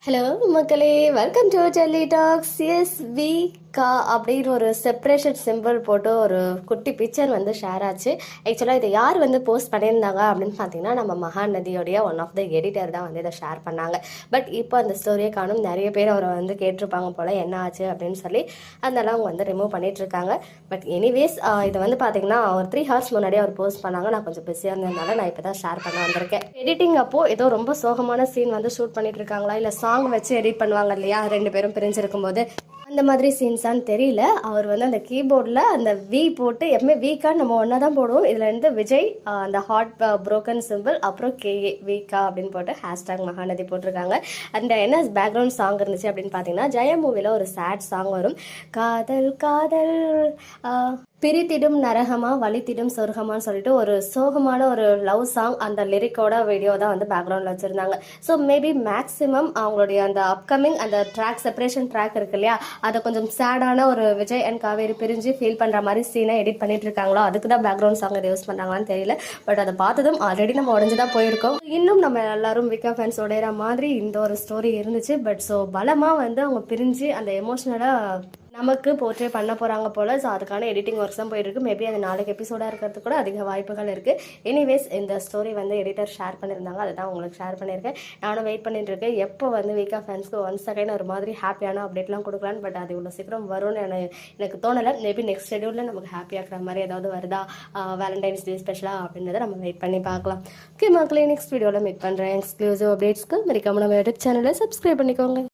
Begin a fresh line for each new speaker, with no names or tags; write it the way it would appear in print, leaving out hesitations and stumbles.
Hello மக்களே, welcome to Delhi talks. எஸ் வி கா அப்படின்னு ஒரு செப்பரேஷன் சிம்பிள் போட்டு ஒரு குட்டி பிக்சர் வந்து ஷேர் ஆச்சு. ஆக்சுவலாக இதை யார் வந்து போஸ்ட் பண்ணியிருந்தாங்க அப்படின்னு பார்த்தீங்கன்னா, நம்ம மகாநதியோடைய ஒன் ஆஃப் த எடிட்டர் தான் வந்து இதை ஷேர் பண்ணாங்க. பட் இப்போ அந்த ஸ்டோரியை காணும் நிறைய பேர் அவரை வந்து கேட்டிருப்பாங்க போல் என்ன ஆச்சு அப்படின்னு சொல்லி, அதனால அவங்க வந்து ரிமூவ் பண்ணிட்டுருக்காங்க. பட் எனிவேஸ் இதை வந்து பார்த்தீங்கன்னா ஒரு 3 hours முன்னாடியே அவர் போஸ்ட் பண்ணாங்க. நான் கொஞ்சம் பிஸியாக இருந்ததுனால நான் இப்போ தான் ஷேர் பண்ண வந்திருக்கேன். எடிட்டிங் அப்போது ஏதோ ரொம்ப சோகமான சீன் வந்து ஷூட் பண்ணிட்டு இருக்காங்களா, இல்லை சாங் வச்சு எடிட் பண்ணுவாங்க இல்லையா, 2 பேரும் பிரிஞ்சிருக்கும் போது அந்த மாதிரி சீன்ஸான்னு தெரியல. அவர் வந்து அந்த கீபோர்டில் அந்த வி போட்டு எப்பவுமே வீக்கான்னு நம்ம ஒன்றா தான் போடுவோம். இதில் இருந்து விஜய் அந்த ஹார்ட் புரோக்கன் சிம்பிள் அப்புறம் கேஏ வீக்கா அப்படின்னு போட்டு ஹேஷ்டாக் மகாநதி போட்டிருக்காங்க. அந்த என்ன பேக்ரவுண்ட் சாங் இருந்துச்சு அப்படின்னு பார்த்தீங்கன்னா, ஜெய மூவியில் ஒரு சேட் சாங் வரும். காதல் காதல் பிரித்திடும் நரகமா வலித்திடும் சொர்க்கமான்னு சொல்லிட்டு ஒரு சோகமான ஒரு லவ் சாங், அந்த லிரிக்கோட வீடியோ தான் வந்து பேக்ரவுண்டில் வச்சுருந்தாங்க. ஸோ மேபி மேக்ஸிமம் அவங்களுடைய அந்த அப்கமிங் அந்த ட்ராக் செப்பரேஷன் ட்ராக் இருக்கு இல்லையா, அதை கொஞ்சம் சேடான ஒரு விஜய் அண்ட் காவேரி பிரிஞ்சு ஃபீல் பண்ணுற மாதிரி சீனை எடிட் பண்ணிட்டு இருக்காங்களோ, அதுக்கு தான் பேக்ரவுண்ட் சாங் இதை யூஸ் பண்ணுறாங்களான்னு தெரியல. பட் அதை பார்த்ததும் ஆல்ரெடி நம்ம உடஞ்சு தான் போயிருக்கோம். இன்னும் நம்ம எல்லாரும் விக்கா ஃபேன்ஸ் உடையிற மாதிரி இந்த ஒரு ஸ்டோரி இருந்துச்சு. பட் ஸோ பலமாக வந்து அவங்க பிரிஞ்சு அந்த எமோஷ்னலாக நமக்கு போர்ட்ரே பண்ண போகிறாங்க போல். ஸோ அதுக்கான எடிட்டிங் ஒர்க்ஸ் தான் போயிருக்கு. மேபி அது 4 எபிசோடாக இருக்கிறது கூட அதிக வாய்ப்புகள் இருக்குது. எனிவேஸ் இந்த ஸ்டோரி வந்து எடிட்டர் ஷேர் பண்ணியிருந்தாங்க, அதை தான் உங்களுக்கு ஷேர் பண்ணியிருக்கேன். நானும் வெயிட் பண்ணிட்டு இருக்கேன் எப்போ வந்து வீக்கா ஃபேன்ஸ்க்கு ஒன்ஸ் அகைன் ஒரு மாதிரி ஹாப்பியான அப்டேட்லாம் கொடுக்கலான்னு. பட் அது இவ்வளோ சீக்கிரம் வரும்னு எனக்கு தோணலை. மேபி நெக்ஸ்ட் ஷெடியூலில் நமக்கு ஹாப்பியாகிற மாதிரி ஏதாவது வருதா, வேலண்டைன்ஸ் டே ஸ்பெஷலாக அப்படின்றத நம்ம வெயிட் பண்ணி பார்க்கலாம். ஓகே மக்களே, நெக்ஸ்ட் வீடியோவில் மீட் பண்ணுறேன். எக்ஸ்க்ளூசிவ் அப்டேட்ஸ்க்கு மறக்காம நம்ம யூடியூப் சேனலை சப்ஸ்கிரைப் பண்ணிக்கோங்க.